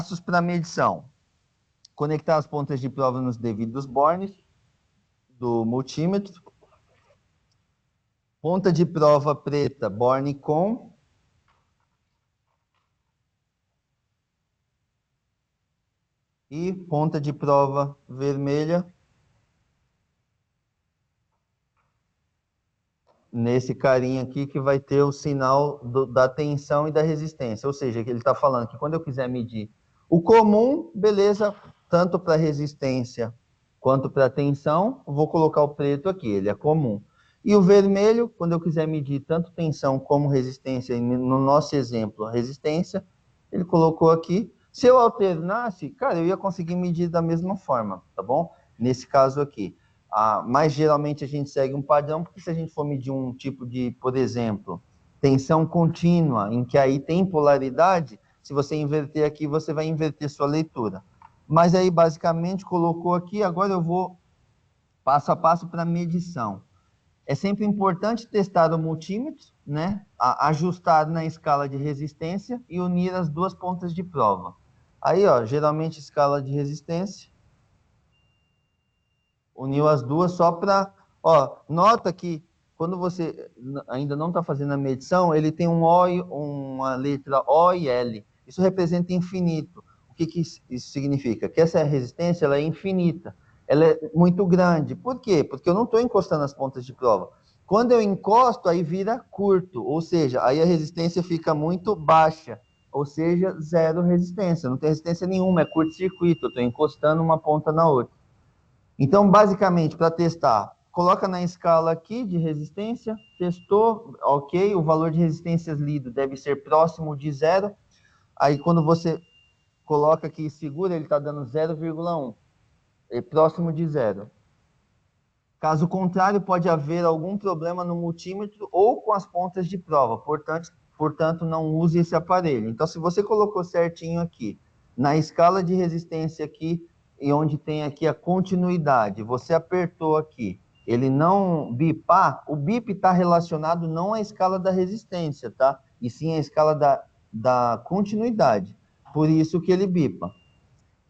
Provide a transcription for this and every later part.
Passos para medição. Conectar as pontas de prova nos devidos bornes do multímetro. Ponta de prova preta, borne com. E ponta de prova vermelha nesse carinha aqui que vai ter o sinal da tensão e da resistência. Ou seja, que ele está falando que quando eu quiser medir o comum, beleza, tanto para resistência quanto para tensão, vou colocar o preto aqui, ele é comum. E o vermelho, quando eu quiser medir tanto tensão como resistência, no nosso exemplo, a resistência, ele colocou aqui. Se eu alternasse, cara, eu ia conseguir medir da mesma forma, tá bom? Nesse caso aqui. Mas geralmente a gente segue um padrão, porque se a gente for medir um tipo de, por exemplo, tensão contínua, em que aí tem polaridade, se você inverter aqui, você vai inverter sua leitura. Mas aí, basicamente, colocou aqui, agora eu vou passo a passo para medição. É sempre importante testar o multímetro, né? Ajustar na escala de resistência e unir as duas pontas de prova. Aí, ó, geralmente escala de resistência. Uniu as duas só para... Ó, nota que quando você ainda não está fazendo a medição, ele tem um O, uma letra O e L. Isso representa infinito. O que isso significa? Que essa resistência ela é infinita. Ela é muito grande. Por quê? Porque eu não estou encostando as pontas de prova. Quando eu encosto, aí vira curto. Ou seja, aí a resistência fica muito baixa. Ou seja, zero resistência. Não tem resistência nenhuma, é curto-circuito. Eu estou encostando uma ponta na outra. Então, basicamente, para testar, coloca na escala aqui de resistência, testou, ok, o valor de resistências lido deve ser próximo de zero. Aí, quando você coloca aqui e segura, ele está dando 0,1, é próximo de zero. Caso contrário, pode haver algum problema no multímetro ou com as pontas de prova, portanto, não use esse aparelho. Então, se você colocou certinho aqui, na escala de resistência aqui, e onde tem aqui a continuidade, você apertou aqui, ele não bipar, o bip está relacionado não à escala da resistência, tá? E sim à escala da continuidade. Por isso que ele bipa.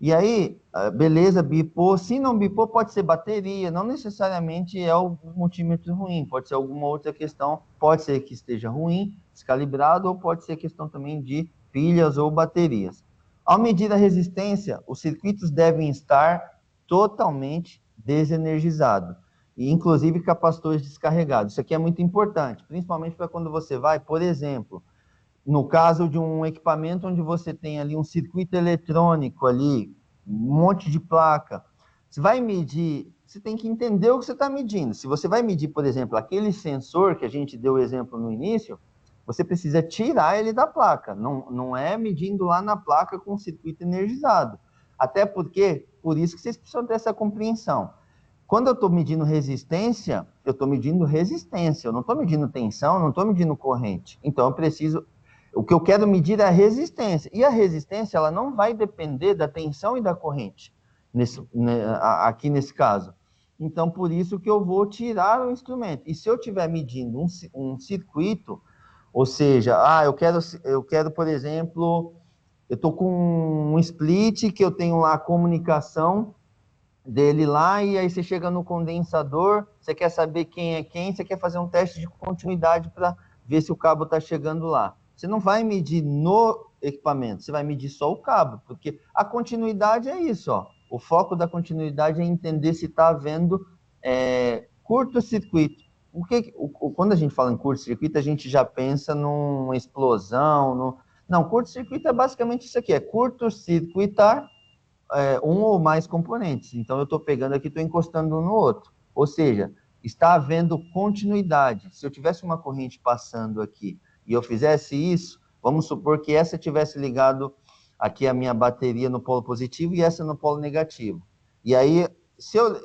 E aí, beleza, bipou. Se não bipou, pode ser bateria, não necessariamente é o multímetro ruim, pode ser alguma outra questão, pode ser que esteja ruim, descalibrado, ou pode ser questão também de pilhas ou baterias. Ao medir a resistência, os circuitos devem estar totalmente desenergizados, e inclusive capacitores descarregados. Isso aqui é muito importante, principalmente para quando você vai, por exemplo, no caso de um equipamento onde você tem ali um circuito eletrônico ali, um monte de placa, você vai medir, você tem que entender o que você está medindo. Se você vai medir, por exemplo, aquele sensor que a gente deu o exemplo no início, você precisa tirar ele da placa, não é medindo lá na placa com o circuito energizado. Até porque, por isso que vocês precisam ter essa compreensão. Quando eu estou medindo resistência, eu estou medindo resistência, eu não estou medindo tensão, eu não estou medindo corrente. Então, eu preciso... O que eu quero medir é a resistência. E a resistência, ela não vai depender da tensão e da corrente, aqui nesse caso. Então, por isso que eu vou tirar o instrumento. E se eu estiver medindo um circuito, ou seja, eu quero, por exemplo, eu estou com um split que eu tenho lá a comunicação dele lá, e aí você chega no condensador, você quer saber quem é quem, você quer fazer um teste de continuidade para ver se o cabo está chegando lá. Você não vai medir no equipamento, você vai medir só o cabo, porque a continuidade é isso, ó. O foco da continuidade é entender se está havendo curto-circuito. Quando a gente fala em curto-circuito, a gente já pensa numa explosão. Não, curto-circuito é basicamente isso aqui, é curto-circuitar um ou mais componentes. Então, eu estou pegando aqui e estou encostando um no outro. Ou seja, está havendo continuidade. Se eu tivesse uma corrente passando aqui e eu fizesse isso, vamos supor que essa tivesse ligado aqui a minha bateria no polo positivo e essa no polo negativo. E aí, se eu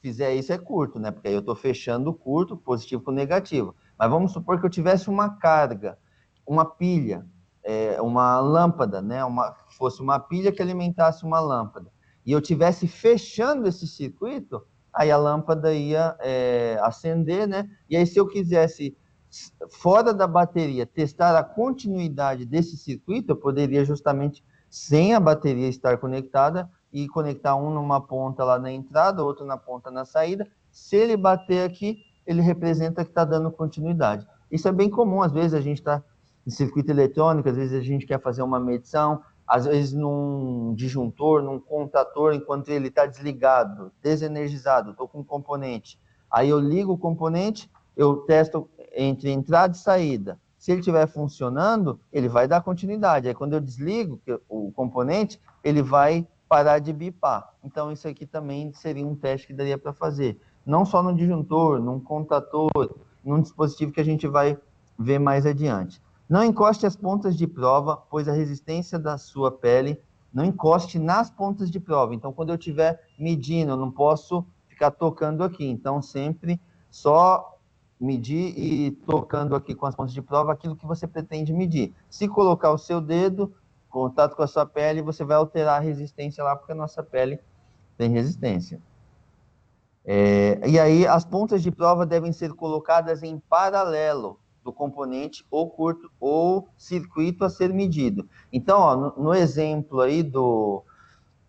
fizer isso, é curto, né? Porque aí eu estou fechando o curto, positivo com negativo. Mas vamos supor que eu tivesse uma carga, uma pilha, uma lâmpada, né? Fosse uma pilha que alimentasse uma lâmpada, e eu tivesse fechando esse circuito, aí a lâmpada ia acender, né? E aí, se eu quisesse, fora da bateria, testar a continuidade desse circuito, eu poderia justamente sem a bateria estar conectada, e conectar um numa ponta lá na entrada, outro na ponta na saída. Se ele bater aqui, ele representa que está dando continuidade. Isso é bem comum, às vezes a gente está em circuito eletrônico, às vezes a gente quer fazer uma medição, às vezes num disjuntor, num contator, enquanto ele está desligado, desenergizado, estou com um componente. Aí eu ligo o componente, eu testo entre entrada e saída. Se ele estiver funcionando, ele vai dar continuidade. Aí quando eu desligo o componente, ele vai parar de bipar. Então isso aqui também seria um teste que daria para fazer. Não só no disjuntor, num contator, num dispositivo que a gente vai ver mais adiante. Não encoste as pontas de prova, pois a resistência da sua pele não encoste nas pontas de prova. Então, quando eu estiver medindo, eu não posso ficar tocando aqui. Então, sempre só medir e tocando aqui com as pontas de prova aquilo que você pretende medir. Se colocar o seu dedo, contato com a sua pele, você vai alterar a resistência lá, porque a nossa pele tem resistência. E aí, as pontas de prova devem ser colocadas em paralelo do componente ou curto ou circuito a ser medido. Então, ó, no exemplo aí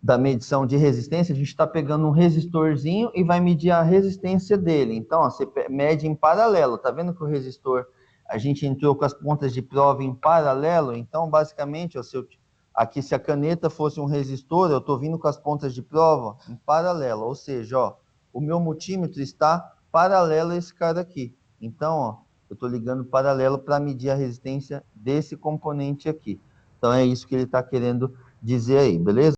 da medição de resistência, a gente está pegando um resistorzinho e vai medir a resistência dele. Então, ó, você mede em paralelo. Tá vendo que o resistor, a gente entrou com as pontas de prova em paralelo? Então, basicamente, ó, aqui, se a caneta fosse um resistor, eu estou vindo com as pontas de prova em paralelo. Ou seja, ó, o meu multímetro está paralelo a esse cara aqui. Então, ó, eu estou ligando paralelo para medir a resistência desse componente aqui. Então, é isso que ele está querendo dizer aí, beleza?